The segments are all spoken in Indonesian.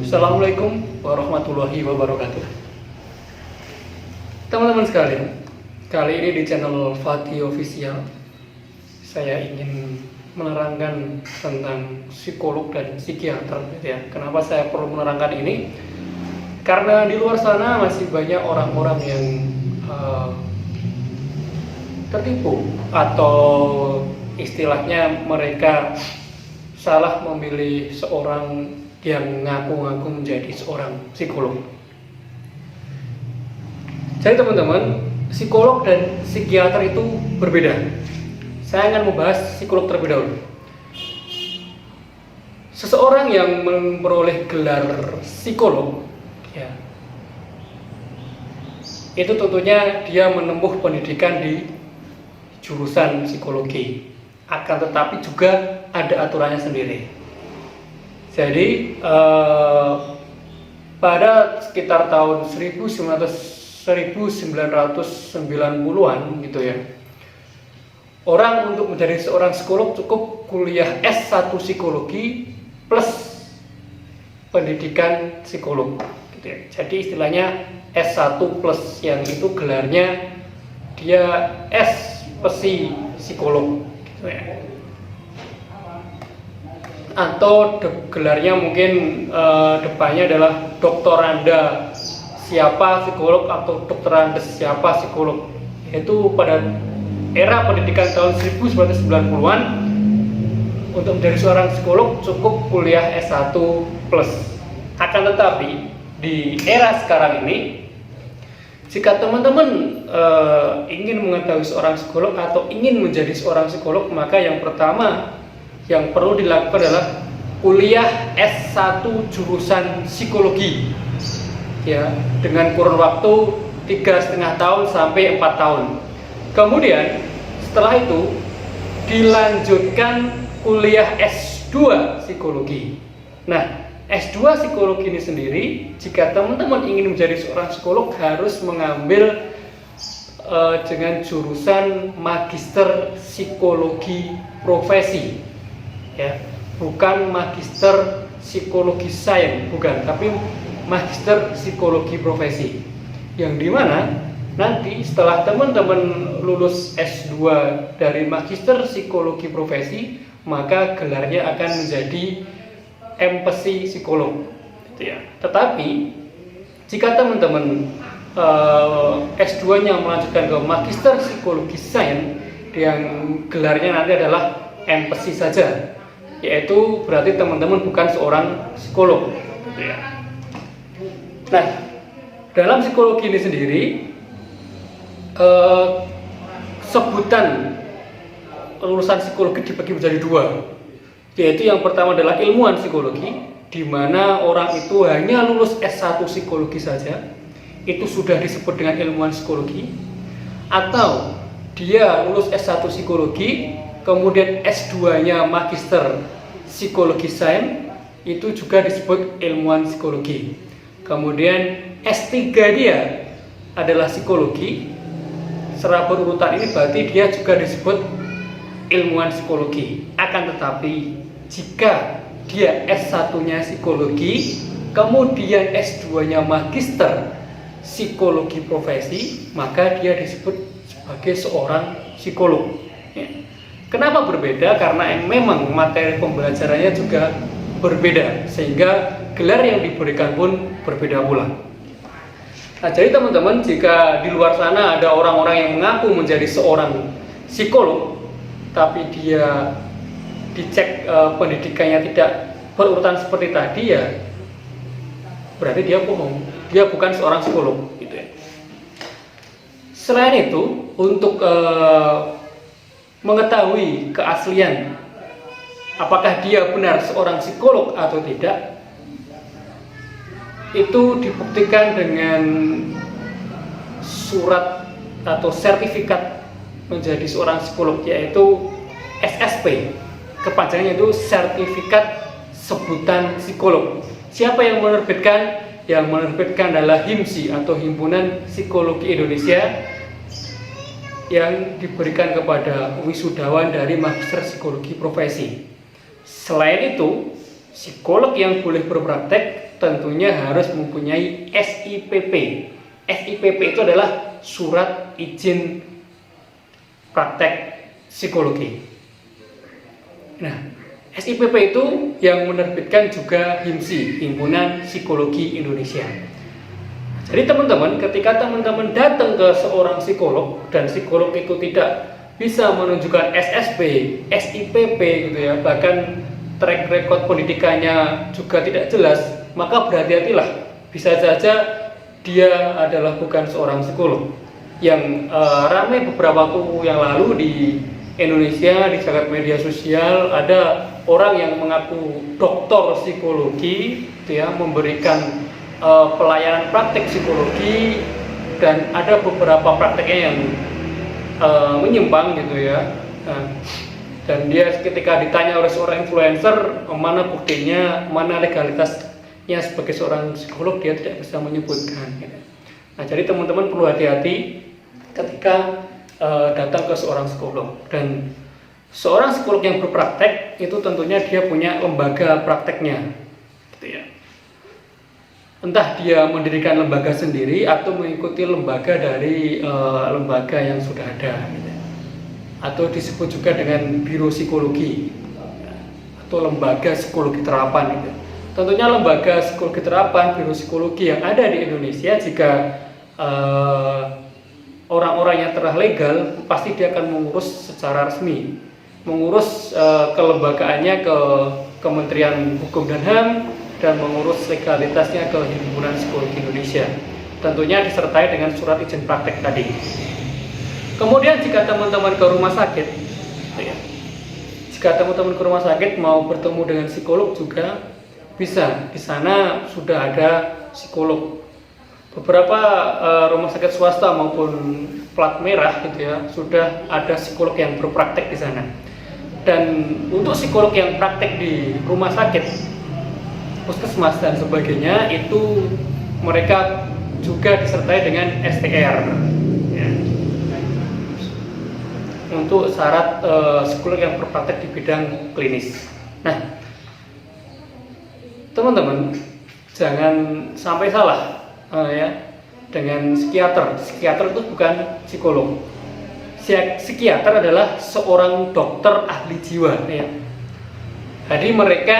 Assalamualaikum warahmatullahi wabarakatuh. Teman-teman sekalian, kali ini di channel Fatih Official saya ingin menerangkan tentang psikolog dan psikiater gitu ya. Kenapa saya perlu menerangkan ini? Karena di luar sana masih banyak orang-orang yang tertipu, atau istilahnya mereka salah memilih seorang yang ngaku-ngaku menjadi seorang psikolog. Jadi teman-teman, psikolog dan psikiater itu berbeda. Saya akan membahas psikolog terlebih dahulu. Seseorang yang memperoleh gelar psikolog, ya, itu tentunya dia menempuh pendidikan di jurusan psikologi. Akan tetapi juga ada aturannya sendiri. Jadi pada sekitar tahun 1990-an gitu ya, orang untuk menjadi seorang psikolog cukup kuliah S1 psikologi plus pendidikan psikolog gitu ya. Jadi istilahnya S1 plus, yang itu gelarnya dia S.Psi psikolog gitu ya. Atau gelarnya mungkin depannya adalah doktoranda siapa psikolog atau doktoranda siapa psikolog. Itu pada era pendidikan tahun 1990-an, untuk menjadi seorang psikolog cukup kuliah S1 plus. Akan tetapi di era sekarang ini, jika teman-teman ingin mengetahui seorang psikolog atau ingin menjadi seorang psikolog, maka yang pertama yang perlu dilakukan adalah kuliah S1 jurusan psikologi, ya, dengan kurun waktu 3,5 tahun sampai 4 tahun. Kemudian setelah itu dilanjutkan kuliah S2 psikologi. Nah, S2 psikologi ini sendiri, jika teman-teman ingin menjadi seorang psikolog, harus mengambil dengan jurusan magister psikologi profesi, ya, bukan magister psikologi sains, bukan, tapi magister psikologi profesi, yang dimana nanti setelah teman-teman lulus S2 dari magister psikologi profesi, maka gelarnya akan menjadi M.Psi psikolog gitu ya. Tetapi jika teman-teman S2-nya melanjutkan ke magister psikologi sains, yang gelarnya nanti adalah M.Psi saja, yaitu berarti teman-teman bukan seorang psikolog gitu ya. Nah, dalam psikologi ini sendiri sebutan lulusan psikologi dibagi menjadi dua, yaitu yang pertama adalah ilmuwan psikologi, di mana orang itu hanya lulus S1 psikologi saja, itu sudah disebut dengan ilmuwan psikologi. Atau dia lulus S1 psikologi, kemudian S2-nya magister psikologi sains, itu juga disebut ilmuwan psikologi. Kemudian S3 dia adalah psikologi, secara berurutan ini berarti dia juga disebut ilmuwan psikologi. Akan tetapi jika dia S1-nya psikologi, kemudian S2-nya magister psikologi profesi, maka dia disebut sebagai seorang psikolog. Kenapa berbeda? Karena memang materi pembelajarannya juga berbeda, sehingga gelar yang diberikan pun berbeda pula. Nah, jadi teman-teman, jika di luar sana ada orang-orang yang mengaku menjadi seorang psikolog, tapi dia dicek pendidikannya tidak berurutan seperti tadi, ya berarti dia bohong, dia bukan seorang psikolog gitu ya. Selain itu, untuk mengetahui keaslian apakah dia benar seorang psikolog atau tidak, itu dibuktikan dengan surat atau sertifikat menjadi seorang psikolog, yaitu SSP. Kepanjangannya itu sertifikat sebutan psikolog. Siapa yang menerbitkan? Yang menerbitkan adalah HIMSI atau Himpunan Psikologi Indonesia, yang diberikan kepada wisudawan dari magister psikologi profesi. Selain itu, psikolog yang boleh berpraktek tentunya harus mempunyai SIPP. SIPP itu adalah surat izin praktek psikologi. Nah, SIPP itu yang menerbitkan juga HIMSI, Himpunan Psikologi Indonesia. Jadi teman-teman, ketika teman-teman datang ke seorang psikolog dan psikolog itu tidak bisa menunjukkan SSP, SIPP gitu ya, bahkan track record pendidikannya juga tidak jelas, maka berhati-hatilah. Bisa saja dia adalah bukan seorang psikolog. Yang ramai beberapa waktu yang lalu di Indonesia, di jagat media sosial, ada orang yang mengaku doktor psikologi gitu ya, memberikan pelayanan praktek psikologi, dan ada beberapa prakteknya yang menyimpang gitu ya. Dan dia ketika ditanya oleh seorang influencer mana buktinya, mana legalitasnya sebagai seorang psikolog, dia tidak bisa menyebutkan gitu. Nah, jadi teman-teman perlu hati-hati ketika datang ke seorang psikolog. Dan seorang psikolog yang berpraktek itu tentunya dia punya lembaga prakteknya gitu ya. Entah dia mendirikan lembaga sendiri atau mengikuti lembaga dari lembaga yang sudah ada gitu. Atau disebut juga dengan biro psikologi atau lembaga psikologi terapan gitu. Tentunya lembaga psikologi terapan, biro psikologi yang ada di Indonesia, jika orang-orang yang telah legal, pasti dia akan mengurus secara resmi, mengurus kelembagaannya ke Kementerian Hukum dan HAM, dan mengurus legalitasnya ke Himpunan Psikologi Indonesia, tentunya disertai dengan surat izin praktek tadi. Kemudian jika teman-teman ke rumah sakit ya, jika teman-teman ke rumah sakit mau bertemu dengan psikolog juga bisa. Di sana sudah ada psikolog. Beberapa rumah sakit swasta maupun plat merah gitu ya, sudah ada psikolog yang berpraktek di sana. Dan untuk psikolog yang praktek di rumah sakit, puskesmas dan sebagainya, itu mereka juga disertai dengan STR ya, untuk syarat psikolog yang berpraktek di bidang klinis. Nah, teman-teman jangan sampai salah ya dengan psikiater. Psikiater itu bukan psikolog. Psikiater adalah seorang dokter ahli jiwa ya. Jadi mereka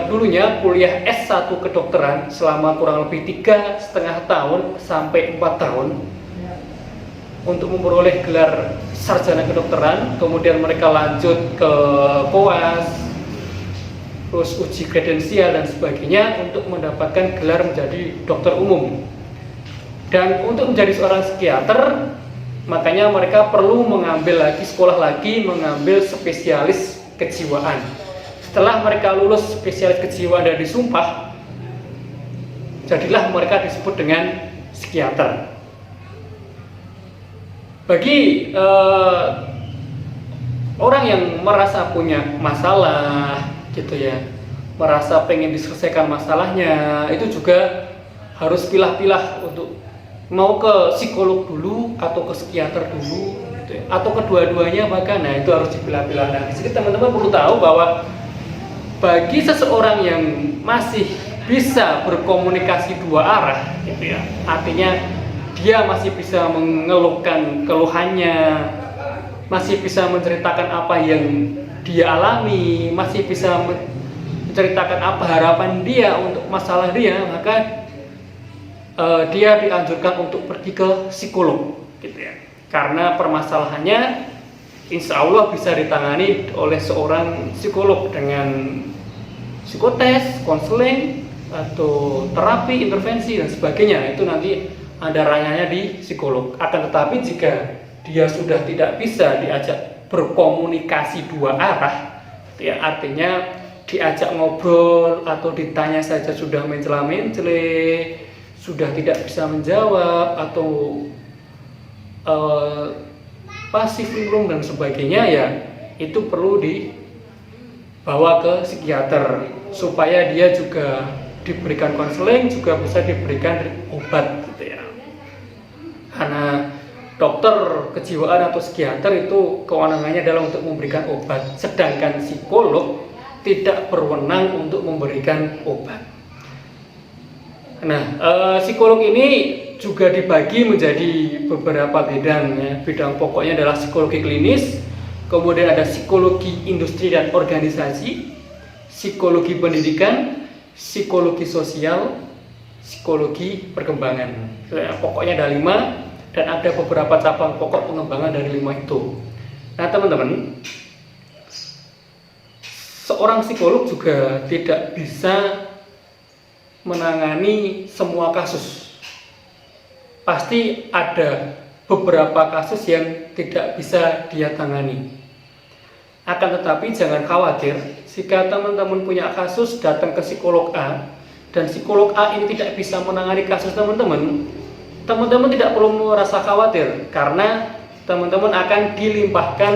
dulunya kuliah S1 kedokteran selama kurang lebih 3,5 tahun sampai 4 tahun untuk memperoleh gelar sarjana kedokteran. Kemudian mereka lanjut ke koas, terus uji kredensial dan sebagainya untuk mendapatkan gelar menjadi dokter umum. Dan untuk menjadi seorang psikiater, makanya mereka perlu mengambil lagi, sekolah lagi, mengambil spesialis kejiwaan. Setelah mereka lulus spesialis kejiwaan dan disumpah, jadilah mereka disebut dengan psikiater. Bagi orang yang merasa punya masalah gitu ya, merasa pengen diselesaikan masalahnya, itu juga harus pilah-pilah untuk mau ke psikolog dulu atau ke psikiater dulu gitu ya, atau kedua-duanya bahkan. Nah, itu harus dipilah-pilah. Nah, di sini teman-teman perlu tahu bahwa bagi seseorang yang masih bisa berkomunikasi dua arah gitu ya, artinya dia masih bisa mengeluhkan keluhannya, masih bisa menceritakan apa yang dia alami, masih bisa menceritakan apa harapan dia untuk masalah dia, maka dia dianjurkan untuk pergi ke psikolog gitu ya. Karena permasalahannya insya Allah bisa ditangani oleh seorang psikolog dengan psikotes, konseling, atau terapi, intervensi dan sebagainya. Itu nanti ada ranahnya di psikolog. Akan tetapi jika dia sudah tidak bisa diajak berkomunikasi dua arah, ya artinya diajak ngobrol atau ditanya saja sudah mencela-mencele, sudah tidak bisa menjawab, atau pasif linglung dan sebagainya, ya itu perlu dibawa ke psikiater supaya dia juga diberikan konseling, juga bisa diberikan obat gitu ya. Karena dokter kejiwaan atau psikiater itu kewenangannya adalah untuk memberikan obat, sedangkan psikolog tidak berwenang untuk memberikan obat. Nah, psikolog ini juga dibagi menjadi beberapa bidang ya. Bidang pokoknya adalah psikologi klinis, kemudian ada psikologi industri dan organisasi, psikologi pendidikan, psikologi sosial, psikologi perkembangan. Ya, pokoknya ada 5 dan ada beberapa cabang pokok pengembangan dari 5 itu. Nah, teman-teman, seorang psikolog juga tidak bisa menangani semua kasus. Pasti ada beberapa kasus yang tidak bisa dia tangani. Akan tetapi jangan khawatir jika teman-teman punya kasus datang ke psikolog A dan psikolog A ini tidak bisa menangani kasus teman-teman, teman-teman tidak perlu merasa khawatir karena teman-teman akan dilimpahkan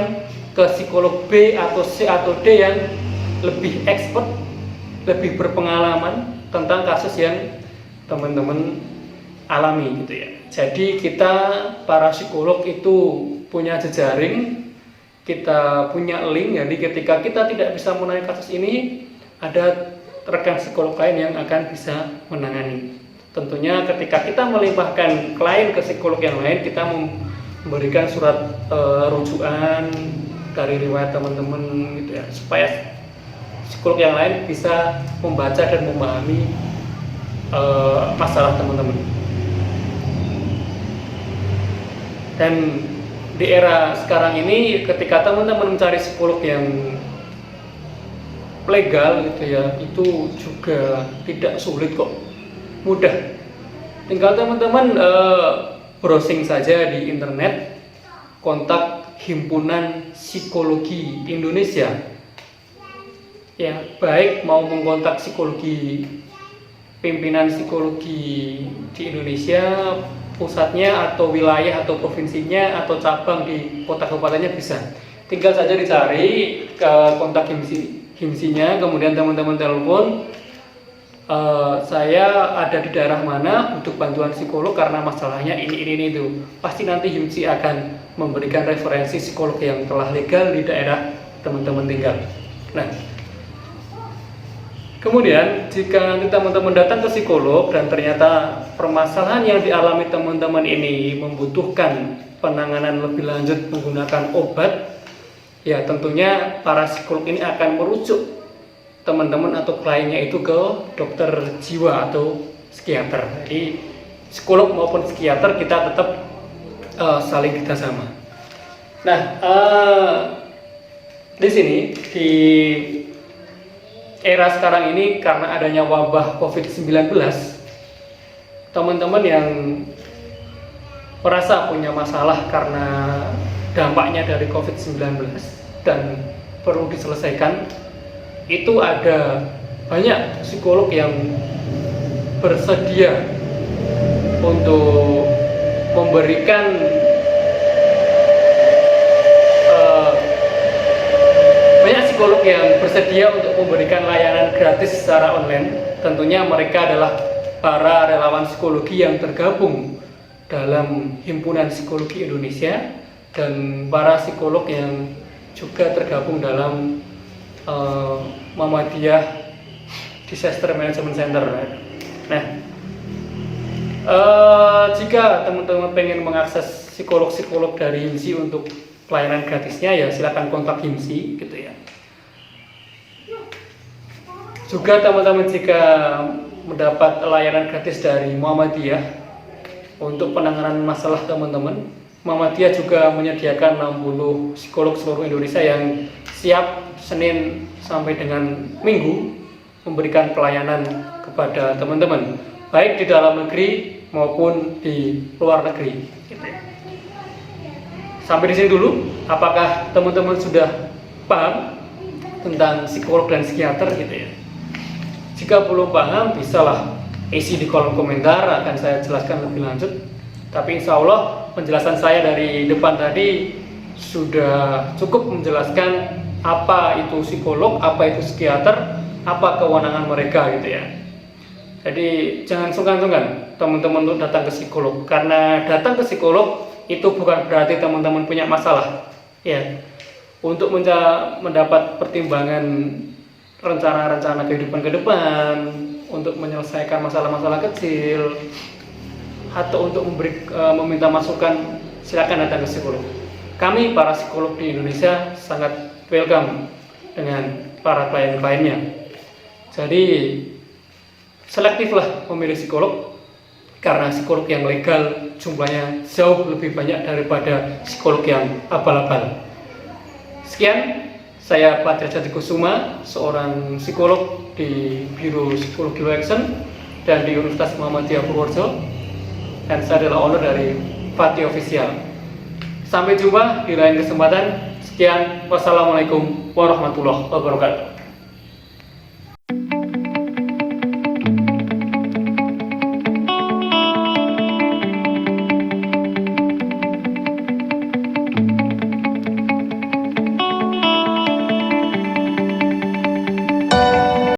ke psikolog B atau C atau D yang lebih expert, lebih berpengalaman tentang kasus yang teman-teman alami gitu ya. Jadi kita para psikolog itu punya jejaring, kita punya link. Jadi ketika kita tidak bisa menangani kasus ini, ada rekan psikolog lain yang akan bisa menangani. Tentunya ketika kita melimpahkan klien ke psikolog yang lain, kita memberikan surat rujukan dari riwayat teman-teman gitu ya, supaya psikolog yang lain bisa membaca dan memahami masalah teman-teman. Dan di era sekarang ini, ketika teman-teman mencari psikolog yang legal gitu ya, itu juga tidak sulit kok, mudah. Tinggal teman-teman browsing saja di internet, kontak Himpunan Psikologi Indonesia. Ya, baik mau mengkontak psikologi, pimpinan psikologi di Indonesia, pusatnya atau wilayah atau provinsinya atau cabang di kota kabupatennya bisa. Tinggal saja dicari ke kontak himsinya, kemudian teman-teman telepon, saya ada di daerah mana, butuh bantuan psikolog karena masalahnya ini itu. Pasti nanti himsi akan memberikan referensi psikolog yang telah legal di daerah teman-teman tinggal. Nah, kemudian jika nanti teman-teman datang ke psikolog dan ternyata permasalahan yang dialami teman-teman ini membutuhkan penanganan lebih lanjut menggunakan obat, ya tentunya para psikolog ini akan merujuk teman-teman atau kliennya itu ke dokter jiwa atau psikiater. Jadi psikolog maupun psikiater kita tetap saling kerjasama. Nah, di sini di era sekarang ini karena adanya wabah COVID-19, teman-teman yang merasa punya masalah karena dampaknya dari COVID-19 dan perlu diselesaikan, itu ada banyak psikolog yang bersedia untuk memberikan psikolog yang bersedia untuk memberikan layanan gratis secara online. Tentunya mereka adalah para relawan psikologi yang tergabung dalam Himpunan Psikologi Indonesia dan para psikolog yang juga tergabung dalam Muhammadiyah Disaster Management Center. Nah, jika teman-teman pengen mengakses psikolog-psikolog dari HIMSI untuk pelayanan gratisnya, ya silakan kontak HIMSI gitu ya. Juga teman-teman jika mendapat layanan gratis dari Muhammadiyah untuk penanganan masalah teman-teman, Muhammadiyah juga menyediakan 60 psikolog seluruh Indonesia yang siap Senin sampai dengan Minggu memberikan pelayanan kepada teman-teman, baik di dalam negeri maupun di luar negeri. Sampai di sini dulu. Apakah teman-teman sudah paham tentang psikolog dan psikiater gitu ya? Jika belum paham, bisalah isi di kolom komentar, akan saya jelaskan lebih lanjut. Tapi insya Allah penjelasan saya dari depan tadi sudah cukup menjelaskan apa itu psikolog, apa itu psikiater, apa kewenangan mereka gitu ya. Jadi jangan sungkan-sungkan teman-teman untuk datang ke psikolog, karena datang ke psikolog itu bukan berarti teman-teman punya masalah ya. Untuk mendapat pertimbangan rencana-rencana kehidupan ke depan, untuk menyelesaikan masalah-masalah kecil atau untuk meminta masukan, silakan datang ke psikolog. Kami para psikolog di Indonesia sangat welcome dengan para klien-kliennya. Jadi selektiflah memilih psikolog, karena psikolog yang legal jumlahnya jauh lebih banyak daripada psikolog yang abal-abal. Sekian, saya Pak Derajat Kusuma, seorang psikolog di Biro Psikologi Action dan di Universitas Muhammadiyah Purworejo, dan saya adalah owner dari Fati Official. Sampai jumpa di lain kesempatan. Sekian, wassalamualaikum warahmatullahi wabarakatuh.